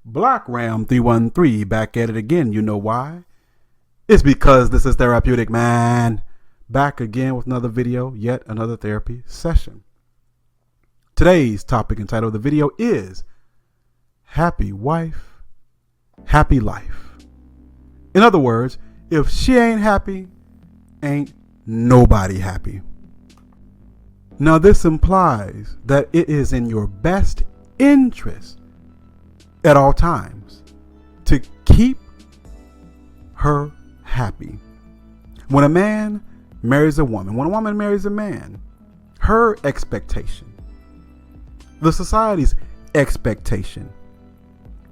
Block Ram 313 back at it again. You know why? It's because this is Therapeutic Man. Back again with another video, yet another therapy session. Today's topic and title of the video is Happy Wife, Happy Life. In other words, if she ain't happy, ain't nobody happy. Now this implies that it is in your best interest at all times to keep her happy. When a man marries a woman, when a woman marries a man, her expectation, the society's expectation,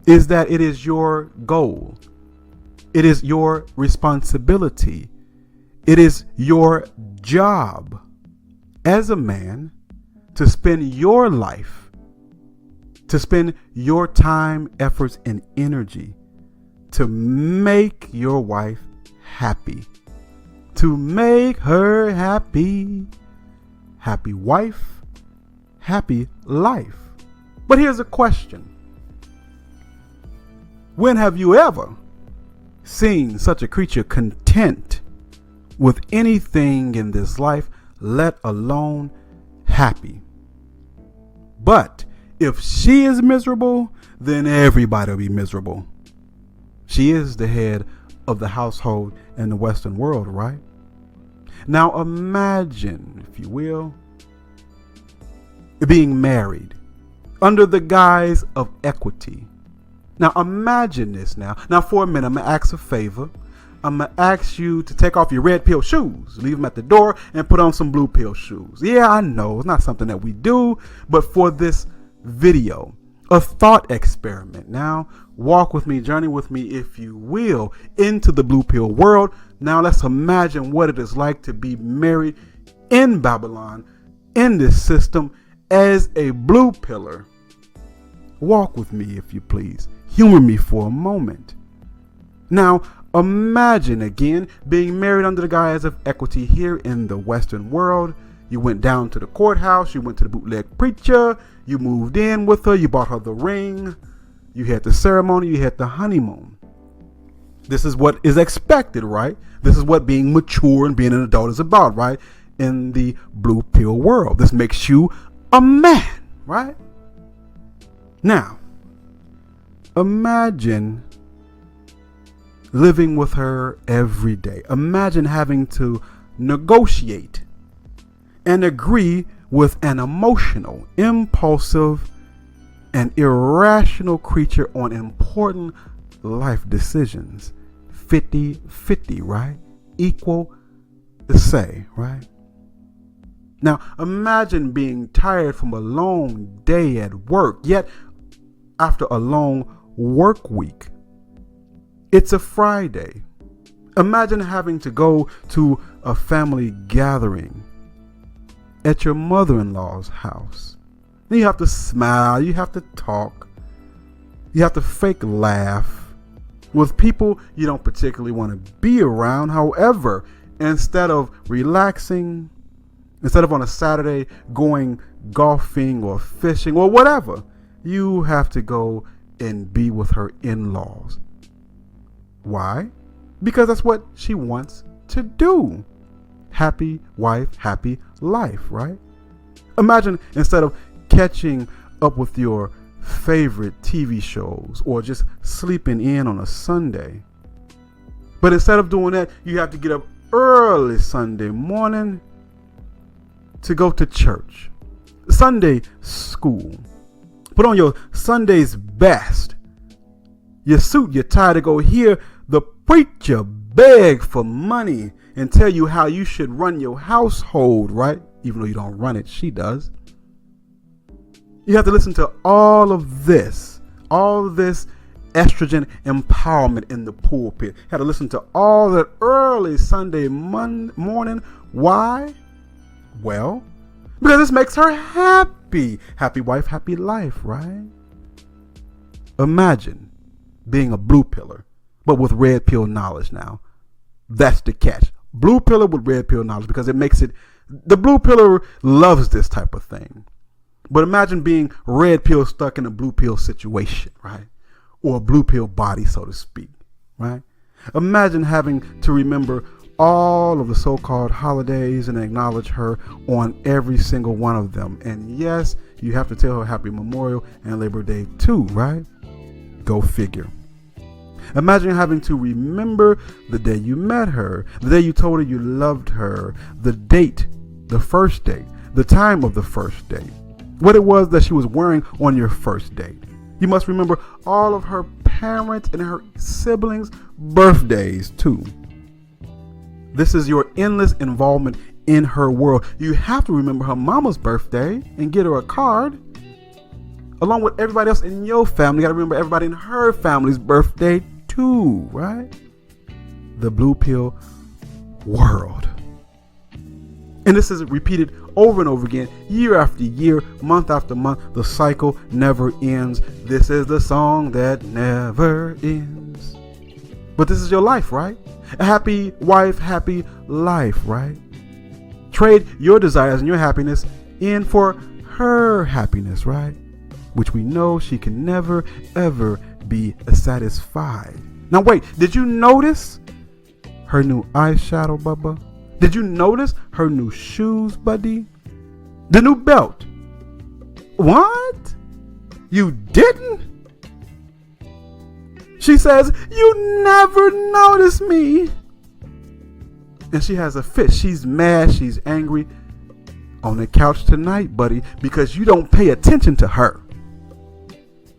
is that it is your goal, it is your responsibility, it is your job as a man to spend your life, to spend your time, efforts, and energy to make your wife happy. To make her happy. Happy wife, happy life. But here's a question. When have you ever seen such a creature content with anything in this life, let alone happy? But if she is miserable, then everybody will be miserable. She is the head of the household in the Western world, right? Now imagine, if you will, being married under the guise of equity. Now imagine this now. Now for a minute, I'm going to ask a favor. I'm going to ask you to take off your red pill shoes, leave them at the door, and put on some blue pill shoes. Yeah, I know it's not something that we do, but for this video, a thought experiment. Now, walk with me, journey with me, if you will, into the blue pill world. Now, let's imagine what it is like to be married in Babylon, in this system, as a blue pillar. Walk with me, if you please. Humor me for a moment. Now, imagine again being married under the guise of equity here in the Western world. You went down to the courthouse, you went to the bootleg preacher, you moved in with her, you bought her the ring, you had the ceremony, you had the honeymoon. This is what is expected, right? This is what being mature and being an adult is about, right? In the blue pill world. This makes you a man, right? Now, imagine living with her every day. Imagine having to negotiate and agree with an emotional, impulsive, and irrational creature on important life decisions. 50-50, right? Equal say, right? Now, imagine being tired from a long day at work, yet after a long work week, it's a Friday. Imagine having to go to a family gathering at your mother-in-law's house. You have to smile, you have to talk, you have to fake laugh with people you don't particularly want to be around. However, instead of relaxing, instead of on a Saturday going golfing or fishing or whatever, you have to go and be with her in-laws. Why? Because that's what she wants to do. Happy wife, happy life, right? Imagine instead of catching up with your favorite TV shows or just sleeping in on a Sunday, but instead of doing that, you have to get up early Sunday morning to go to church, Sunday school, put on your Sunday's best, your suit, your tie to go hear the preacher beg for money and tell you how you should run your household, right? Even though you don't run it, she does. You have to listen to all of this estrogen empowerment in the pulpit. You have to listen to all that early Sunday morning. Why? Well, because this makes her happy. Happy wife, happy life, right? Imagine being a blue pillar, but with red pill knowledge now. That's the catch. Blue pillar with red pill knowledge, because it makes it, the blue pillar loves this type of thing. But imagine being red pill stuck in a blue pill situation, right? or a blue pill body, so to speak, right? Imagine having to remember all of the so-called holidays and acknowledge her on every single one of them. And yes, you have to tell her Happy Memorial and Labor Day too, right? Go figure. Imagine having to remember the day you met her, the day you told her you loved her, the date, the first date, the time of the first date, what it was that she was wearing on your first date. You must remember all of her parents and her siblings' birthdays too. This is your endless involvement in her world. You have to remember her mama's birthday and get her a card. Along with everybody else in your family, you got to remember everybody in her family's birthday too, right? The blue pill world. And this is repeated over and over again, year after year, month after month. The cycle never ends. This is the song that never ends. But this is your life, right? A happy wife, happy life, right? Trade your desires and your happiness in for her happiness, right? Which we know she can never, ever be satisfied. Now wait, did you notice her new eyeshadow, Bubba? Did you notice her new shoes, buddy? The new belt? What? You didn't? She says, you never noticed me. And she has a fit. She's mad. She's angry on the couch tonight, buddy, because you don't pay attention to her.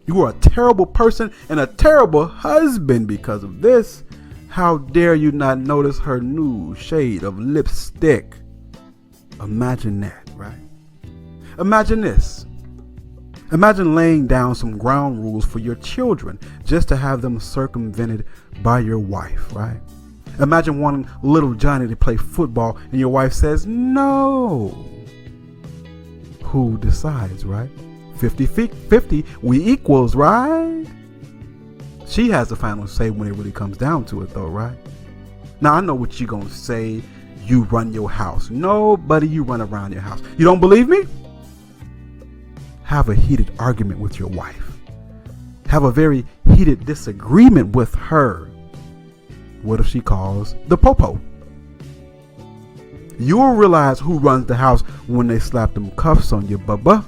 You are a terrible person and a terrible husband because of this. How dare you not notice her new shade of lipstick? Imagine that, right? Imagine this. Imagine laying down some ground rules for your children just to have them circumvented by your wife, right? Imagine wanting little Johnny to play football and your wife says no. Who decides, right? 50-50, we equals, right? She has the final say when it really comes down to it though, right? Now I know what you're gonna say. You run your house. No, buddy, you run around your house. You don't believe me? Have a heated argument with your wife. Have a very heated disagreement with her. What if she calls the popo? You'll realize who runs the house when they slap them cuffs on you, bubba.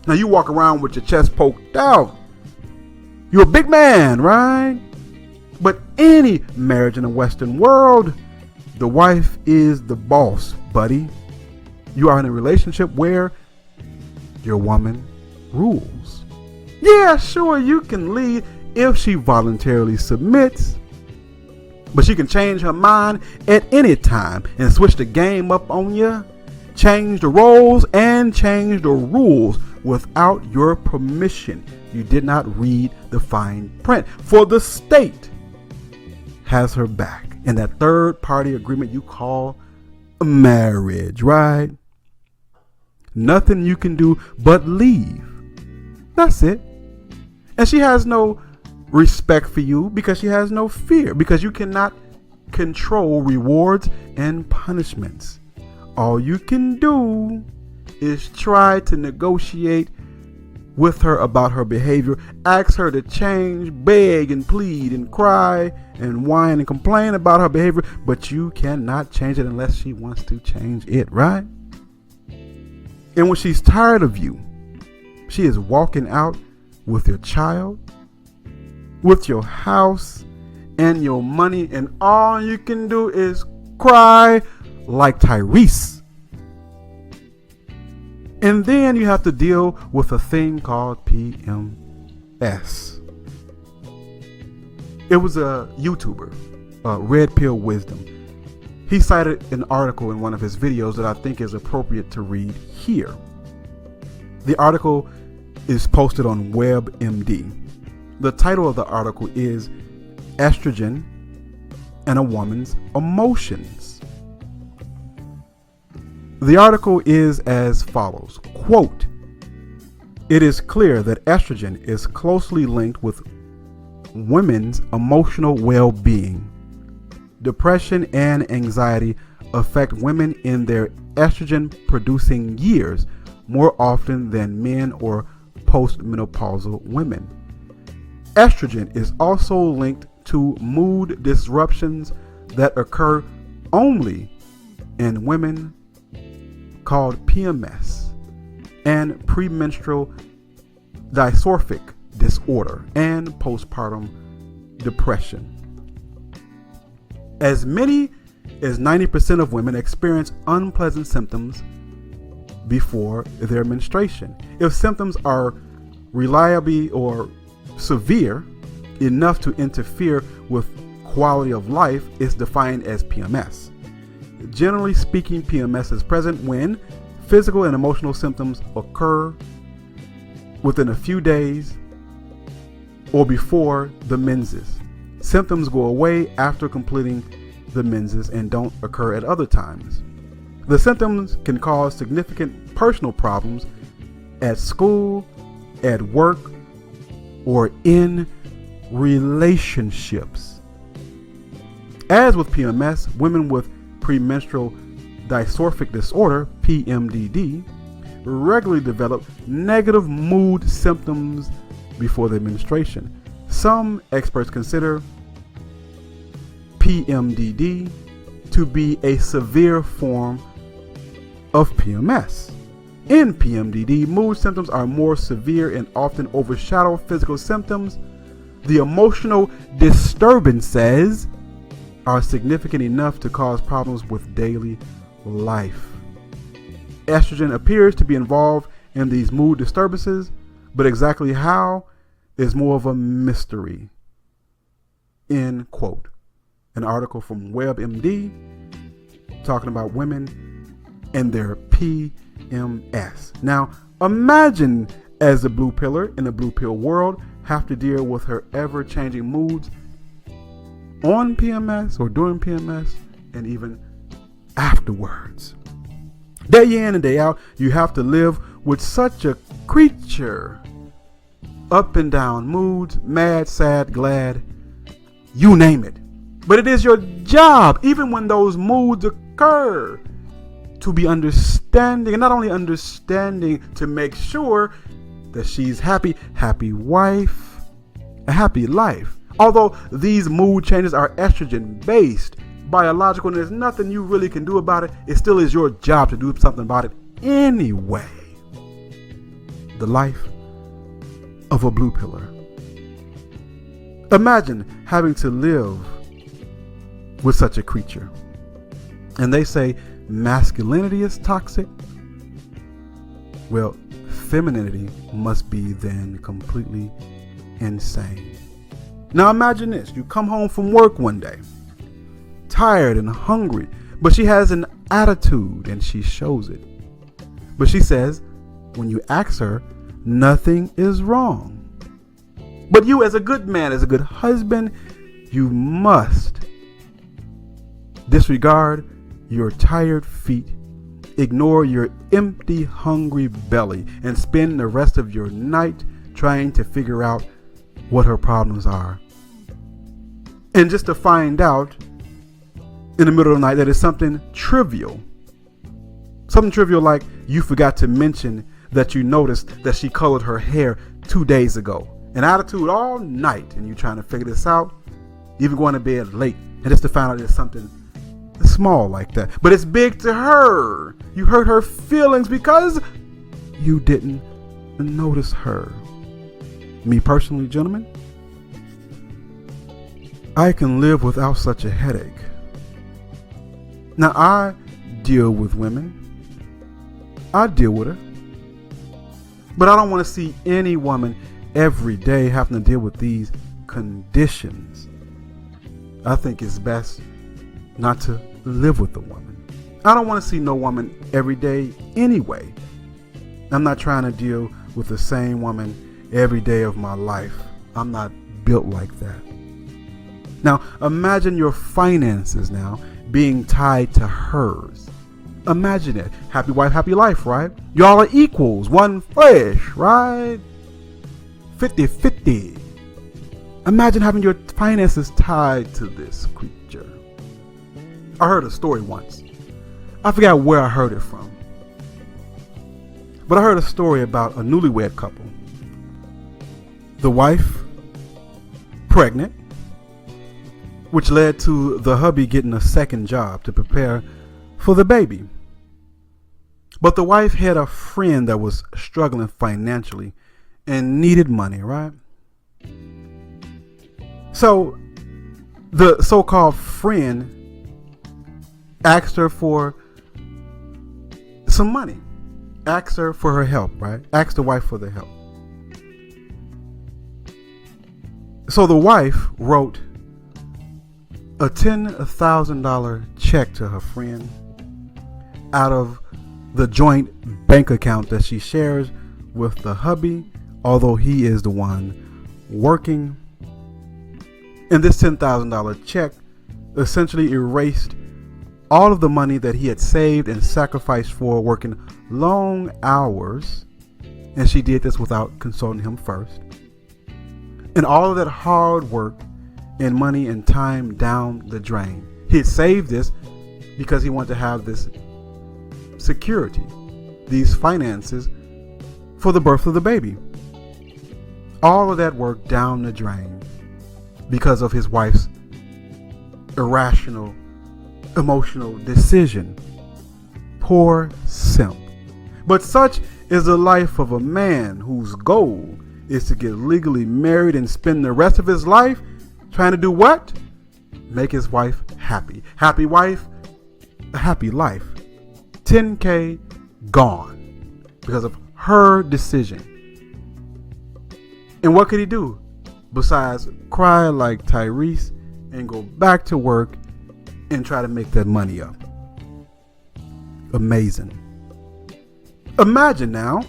Now you walk around with your chest poked out. You're a big man, right? But any marriage in the Western world, the wife is the boss, buddy. You are in a relationship where your woman rules. Yeah, sure, you can lead if she voluntarily submits, but she can change her mind at any time and switch the game up on you, change the roles and change the rules without your permission. You did not read the fine print. For the state has her back in that third party agreement you call marriage, right? Nothing you can do but leave. That's it. And she has no respect for you because she has no fear, because you cannot control rewards and punishments. All you can do is try to negotiate with her about her behavior, ask her to change, beg and plead and cry and whine and complain about her behavior, but you cannot change it unless she wants to change it, right? And when she's tired of you, she is walking out with your child, with your house and your money, and all you can do is cry like Tyrese. And then you have to deal with a thing called PMS. It was a YouTuber, Red Pill Wisdom. He cited an article in one of his videos that I think is appropriate to read here. The article is posted on WebMD. The title of the article is Estrogen and a Woman's Emotions. The article is as follows, quote, "It is clear that estrogen is closely linked with women's emotional well-being. Depression and anxiety affect women in their estrogen-producing years more often than men or postmenopausal women. Estrogen is also linked to mood disruptions that occur only in women, called PMS, and premenstrual dysphoric disorder, and postpartum depression. As many as 90% of women experience unpleasant symptoms before their menstruation. If symptoms are reliably or severe enough to interfere with quality of life, it's defined as PMS. Generally speaking, PMS is present when physical and emotional symptoms occur within a few days or before the menses. Symptoms go away after completing the menses and don't occur at other times. The symptoms can cause significant personal problems at school, at work, or in relationships. As with PMS, women with premenstrual dysphoric disorder, PMDD, regularly develop negative mood symptoms before their menstruation. Some experts consider PMDD to be a severe form of PMS. In PMDD, mood symptoms are more severe and often overshadow physical symptoms. The emotional disturbances are significant enough to cause problems with daily life. Estrogen appears to be involved in these mood disturbances, but exactly how is more of a mystery. End quote. An article from WebMD talking about women and their PMS. Now, imagine as the blue pillar in the blue pill world have to deal with her ever-changing moods on PMS or during PMS and even afterwards. Day in and day out, you have to live with such a creature. Up and down moods, mad, sad, glad, you name it. But it is your job, even when those moods occur, to be understanding, and not only understanding, to make sure that she's happy wife, a happy life. Although these mood changes are estrogen based, biological, and there's nothing you really can do about it, it still is your job to do something about it anyway. The life of a blue pillar. Imagine having to live with such a creature. And they say masculinity is toxic. Well, femininity must be then completely insane. Now imagine this. You come home from work one day, tired and hungry, but she has an attitude and she shows it. But she says, when you ask her, nothing is wrong. But you, as a good man, as a good husband, you must disregard your tired feet, ignore your empty, hungry belly, and spend the rest of your night trying to figure out what her problems are. And just to find out in the middle of the night that it's something trivial. Something trivial like you forgot to mention that you noticed that she colored her hair 2 days ago. An attitude all night, and you trying to figure this out, even going to bed late, and just to find out there's something small like that. But it's big to her. You hurt her feelings because you didn't notice her. Me personally, gentlemen, I can live without such a headache. Now, I deal with women. I deal with her. But I don't want to see any woman every day having to deal with these conditions. I think it's best not to live with a woman. I don't want to see no woman every day anyway. I'm not trying to deal with the same woman every day of my life. I'm not built like that. Now, imagine your finances now being tied to hers. Imagine it. Happy wife, happy life, right? Y'all are equals, one flesh, right? 50-50. Imagine having your finances tied to this creature. I heard a story once. I forgot where I heard it from. But I heard a story about a newlywed couple. The wife pregnant, which led to the hubby getting a second job to prepare for the baby. But the wife had a friend that was struggling financially and needed money, right? So the so-called friend asked her for some money, asked her for her help, right? Asked the wife for the help. So the wife wrote a $10,000 check to her friend out of the joint bank account that she shares with the hubby, although he is the one working. And this $10,000 check essentially erased all of the money that he had saved and sacrificed for working long hours. And she did this without consulting him first. And all of that hard work and money and time down the drain. He had saved this because he wanted to have this security, these finances for the birth of the baby. All of that work down the drain because of his wife's irrational, emotional decision. Poor simp. But such is the life of a man whose goal is to get legally married and spend the rest of his life trying to do what? Make his wife happy. Happy wife, a happy life. $10K gone because of her decision. And what could he do besides cry like Tyrese and go back to work and try to make that money up? Amazing. Imagine now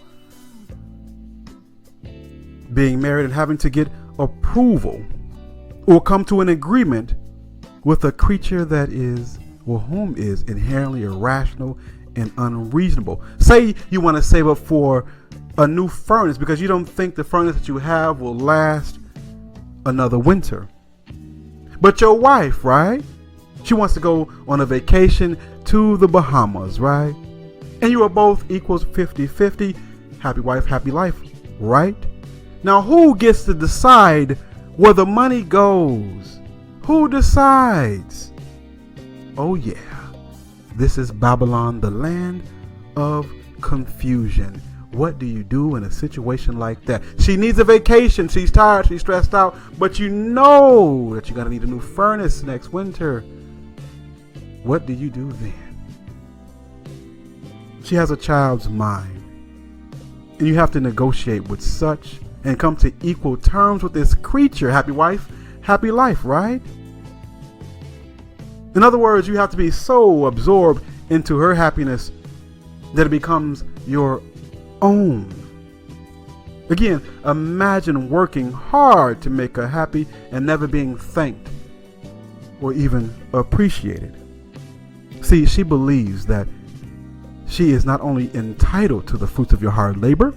being married and having to get approval or come to an agreement with a creature that is, or whom is, inherently irrational and unreasonable. Say you want to save up for a new furnace because you don't think the furnace that you have will last another winter. But your wife, right? She wants to go on a vacation to the Bahamas, right? And you are both equals 50-50. Happy wife, happy life, right? Now who gets to decide where the money goes? Who decides? Oh yeah, this is Babylon, the land of confusion. What do you do in a situation like that? She needs a vacation. She's tired. She's stressed out. But you know that you're going to need a new furnace next winter. What do you do then? She has a child's mind. And you have to negotiate with such and come to equal terms with this creature. Happy wife, happy life, right? In other words, you have to be so absorbed into her happiness that it becomes your own. Again, imagine working hard to make her happy and never being thanked or even appreciated. See, she believes that she is not only entitled to the fruits of your hard labor,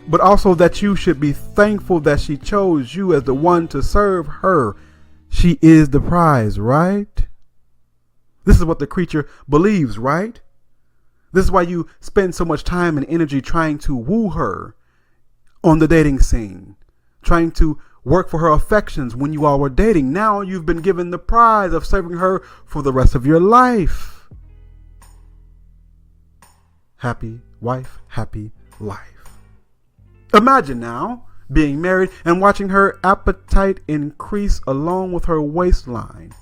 but also that you should be thankful that she chose you as the one to serve her. She is the prize, right? This is what the creature believes, right? This is why you spend so much time and energy trying to woo her on the dating scene, trying to work for her affections when you all were dating. Now you've been given the prize of serving her for the rest of your life. Happy wife, happy life. Imagine now being married and watching her appetite increase along with her waistline.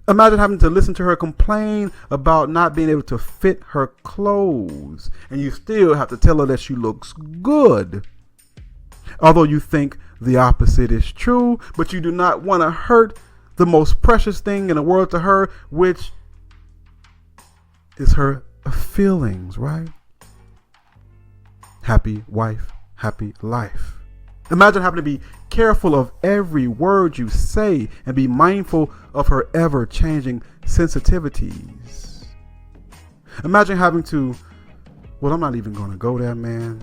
Imagine having to listen to her complain about not being able to fit her clothes, and you still have to tell her that she looks good. Although you think the opposite is true, but you do not want to hurt the most precious thing in the world to her, which is her feelings, right? Happy wife, happy life. Imagine having to be careful of every word you say and be mindful of her ever-changing sensitivities. Imagine having to, well, I'm not even going to go there, man,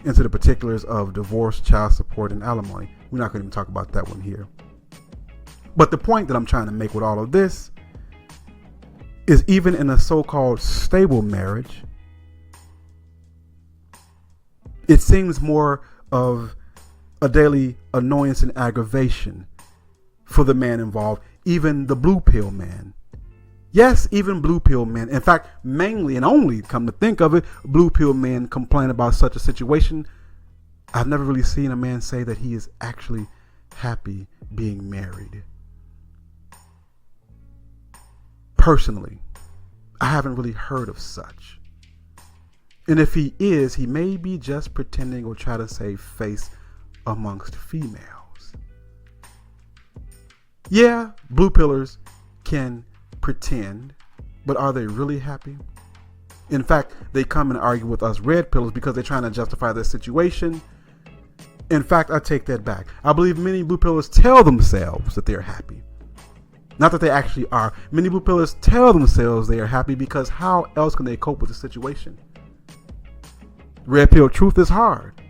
into the particulars of divorce, child support, and alimony. We're not going to even talk about that one here. But the point that I'm trying to make with all of this is even in a so-called stable marriage, it seems more of a daily annoyance and aggravation for the man involved, even the blue pill man. Yes, even blue pill men. In fact, mainly and only, come to think of it, blue pill men complain about such a situation. I've never really seen a man say that he is actually happy being married. Personally, I haven't really heard of such. And if he is, he may be just pretending or try to save face amongst females. Yeah, blue pillars can pretend, but are they really happy? In fact, they come and argue with us red pillars because they're trying to justify their situation. In fact, I take that back. I believe many blue pillars tell themselves that they're happy. Not that they actually are. Many blue pillars tell themselves they are happy because how else can they cope with the situation? Red pill truth is hard.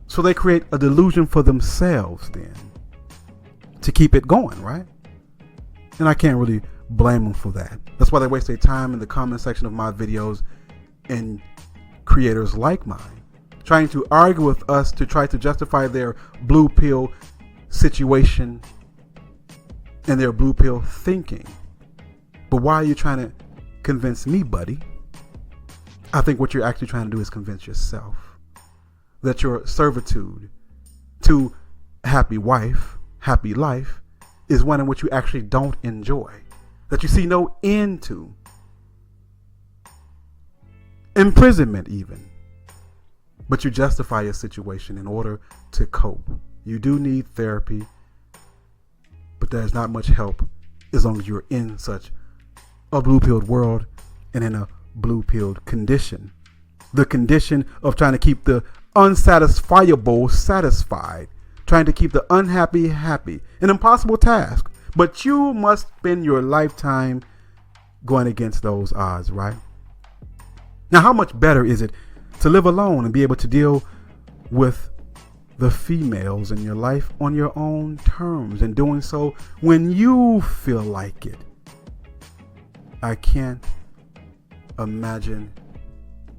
So they create a delusion for themselves then to keep it going, right? And I can't really blame them for that. That's why they waste their time in the comment section of my videos and creators like mine, trying to argue with us to try to justify their blue pill situation and their blue pill thinking. But why are you trying to convince me, buddy? I think what you're actually trying to do is convince yourself that your servitude to happy wife, happy life is one in which you actually don't enjoy, that you see no end to. Imprisonment even. But you justify your situation in order to cope. You do need therapy, but there's not much help as long as you're in such a blue-pilled world and in a blue-pilled condition. The condition of trying to keep the unsatisfiable satisfied, trying to keep the unhappy happy. An impossible task, but you must spend your lifetime going against those odds, right? Now, how much better is it to live alone and be able to deal with the females in your life on your own terms, and doing so when you feel like it? I can't imagine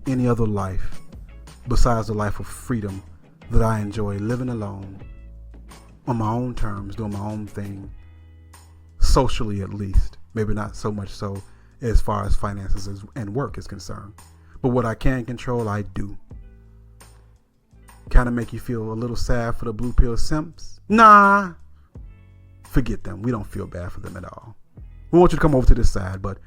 any other life besides the life of freedom that I enjoy, living alone on my own terms, doing my own thing, socially at least. Maybe not so much so as far as finances and work is concerned, but what I can control, I do. Kind of make you feel a little sad for the blue pill simps? Nah, forget them. We don't feel bad for them at all. We want you to come over to this side, but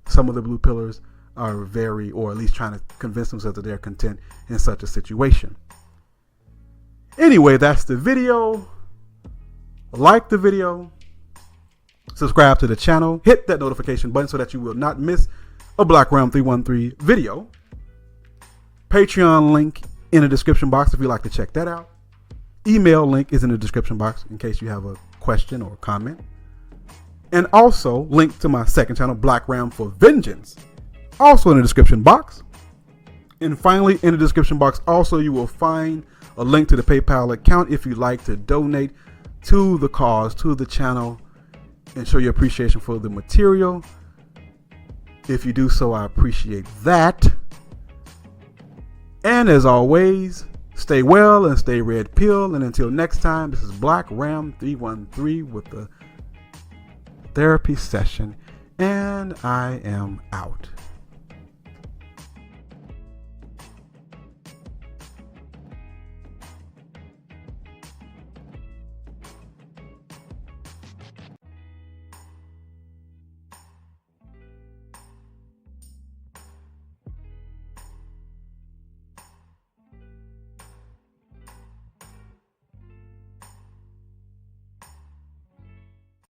some of the blue pillars are very, or at least trying to convince themselves that they're content in such a situation. Anyway, that's the video. Like the video, subscribe to the channel, hit that notification button so that you will not miss a Black Ram 313 video. Patreon link in the description box if you'd like to check that out. Email link is in the description box in case you have a question or comment. And also link to my second channel, Black Ram for Vengeance, also in the description box. And finally, in the description box also you will find a link to the PayPal account if you'd like to donate to the cause, to the channel, and show your appreciation for the material. If you do so, I appreciate that. And as always, stay well and stay red pill. And until next time, this is Black Ram 313 with the therapy session, and I am out.